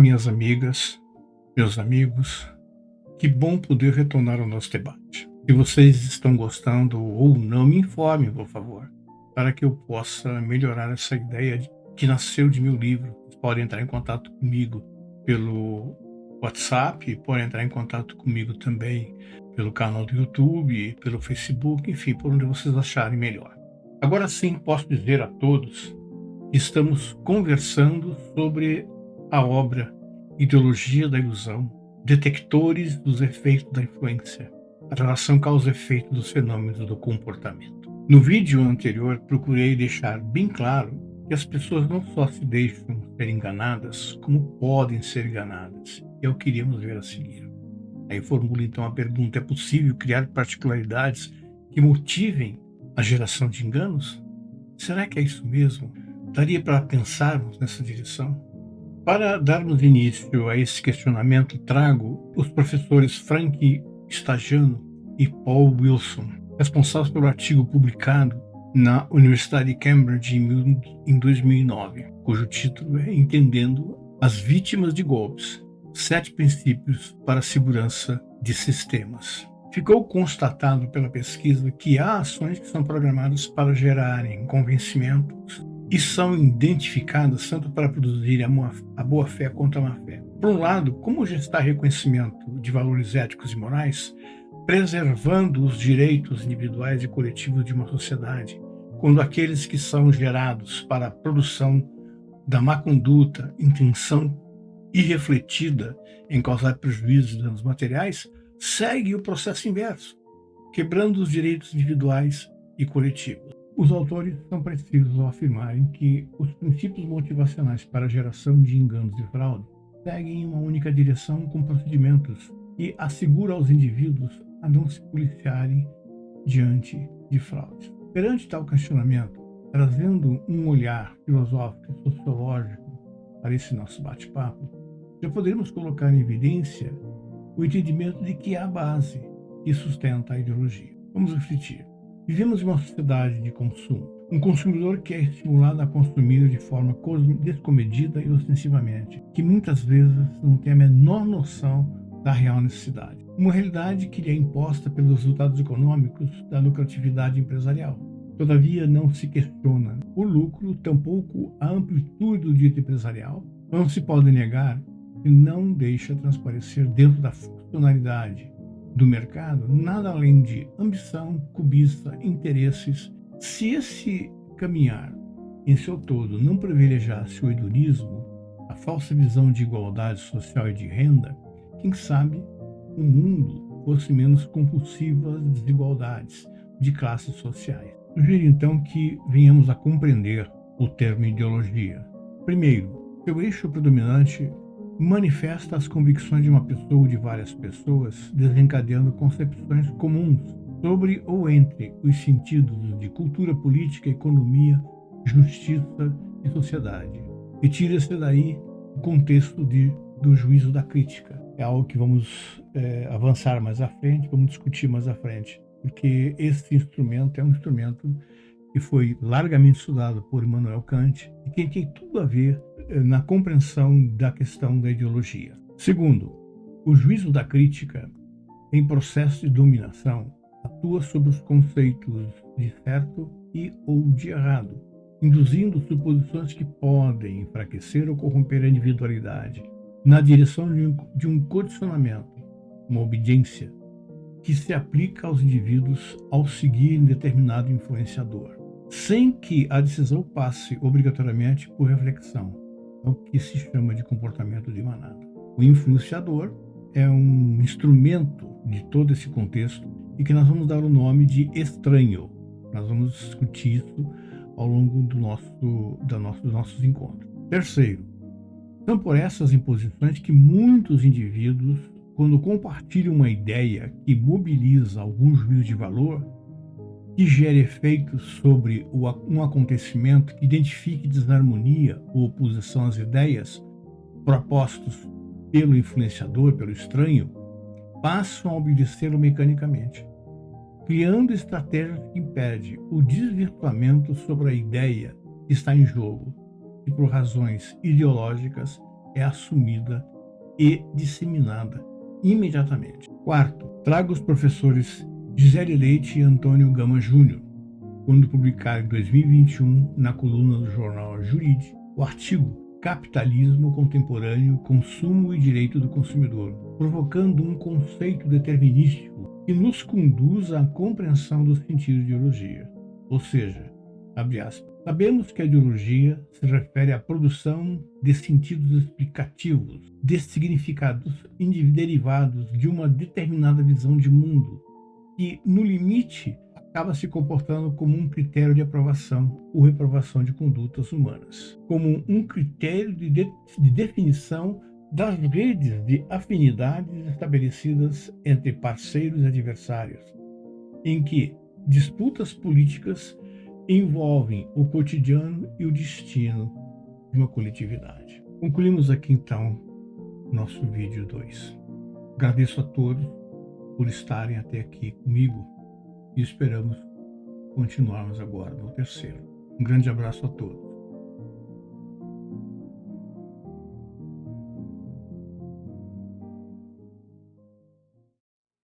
minhas amigas, meus amigos, que bom poder retornar ao nosso debate. Se vocês estão gostando ou não, me informem, por favor, para que eu possa melhorar essa ideia que nasceu de meu livro. Vocês podem entrar em contato comigo pelo WhatsApp, podem entrar em contato comigo também pelo canal do YouTube, pelo Facebook, enfim, por onde vocês acharem melhor. Agora sim, posso dizer a todos que estamos conversando sobre a obra Ideologia da Ilusão, Detectores dos Efeitos da Influência, a relação causa-efeito dos fenômenos do comportamento. No vídeo anterior, procurei deixar bem claro que as pessoas não só se deixam ser enganadas, como podem ser enganadas. É o que iríamos ver a seguir. Aí formulo então a pergunta: é possível criar particularidades que motivem a geração de enganos? Será que é isso mesmo? Daria para pensarmos nessa direção? Para darmos início a esse questionamento, trago os professores Frank Stagiano e Paul Wilson, responsáveis pelo artigo publicado na Universidade de Cambridge em 2009, cujo título é Entendendo as Vítimas de Golpes: 7 princípios para a segurança de sistemas. Ficou constatado pela pesquisa que há ações que são programadas para gerarem convencimentos e são identificadas tanto para produzir a boa-fé quanto a má-fé. Por um lado, como gestar reconhecimento de valores éticos e morais, preservando os direitos individuais e coletivos de uma sociedade, quando aqueles que são gerados para a produção da má conduta, intenção irrefletida em causar prejuízos e danos materiais, segue o processo inverso, quebrando os direitos individuais e coletivos. Os autores são precisos ao afirmarem que os princípios motivacionais para a geração de enganos e fraude seguem uma única direção com procedimentos que assegura aos indivíduos a não se policiarem diante de fraudes. Perante tal questionamento, trazendo um olhar filosófico e sociológico para esse nosso bate-papo, já poderíamos colocar em evidência o entendimento de que há base que sustenta a ideologia. Vamos refletir. Vivemos em uma sociedade de consumo. Um consumidor que é estimulado a consumir de forma descomedida e ostensivamente, que muitas vezes não tem a menor noção da real necessidade. Uma realidade que lhe é imposta pelos resultados econômicos da lucratividade empresarial. Todavia, não se questiona o lucro, tampouco a amplitude do dito empresarial. Não se pode negar que não deixa transparecer dentro da funcionalidade do mercado nada além de ambição, cobiça, interesses. Se esse caminhar em seu todo não privilegiasse o hedonismo, a falsa visão de igualdade social e de renda, quem sabe o mundo fosse menos compulsivo às desigualdades de classes sociais. Sugiro então que venhamos a compreender o termo ideologia. Primeiro, seu eixo predominante manifesta as convicções de uma pessoa ou de várias pessoas, desencadeando concepções comuns sobre ou entre os sentidos de cultura, política, economia, justiça e sociedade. Retira-se daí o contexto do juízo da crítica. É algo que vamos avançar mais à frente, vamos discutir mais à frente, porque esse instrumento é um instrumento que foi largamente estudado por Immanuel Kant e que tem tudo a ver na compreensão da questão da ideologia. Segundo, o juízo da crítica, em processo de dominação, atua sobre os conceitos de certo e ou de errado, induzindo suposições que podem enfraquecer ou corromper a individualidade, na direção de um condicionamento, uma obediência, que se aplica aos indivíduos ao seguirem determinado influenciador, sem que a decisão passe obrigatoriamente por reflexão. É o que se chama de comportamento de manada. O influenciador é um instrumento de todo esse contexto e que nós vamos dar o nome de estranho. Nós vamos discutir isso ao longo dos nossos encontros. Terceiro, são por essas imposições que muitos indivíduos, quando compartilham uma ideia que mobiliza algum juízo de valor, que gere efeitos sobre um acontecimento que identifique desarmonia ou oposição às ideias propostos pelo influenciador, pelo estranho, passam a obedecê-lo mecanicamente, criando estratégias que impedem o desvirtuamento sobre a ideia que está em jogo e, por razões ideológicas, é assumida e disseminada imediatamente. Quarto, traga os professores Gisele Leite e Antônio Gama Júnior, quando publicar em 2021, na coluna do jornal Jurídico, o artigo Capitalismo Contemporâneo, Consumo e Direito do Consumidor, provocando um conceito determinístico que nos conduz à compreensão do sentido de ideologia. Ou seja, abre aspas, sabemos que a ideologia se refere à produção de sentidos explicativos, de significados derivados de uma determinada visão de mundo, que, no limite, acaba se comportando como um critério de aprovação ou reprovação de condutas humanas, como um critério de definição das redes de afinidades estabelecidas entre parceiros e adversários, em que disputas políticas envolvem o cotidiano e o destino de uma coletividade. Concluímos aqui então nosso vídeo 2. Agradeço a todos por estarem até aqui comigo e esperamos continuarmos agora no terceiro. Um grande abraço a todos.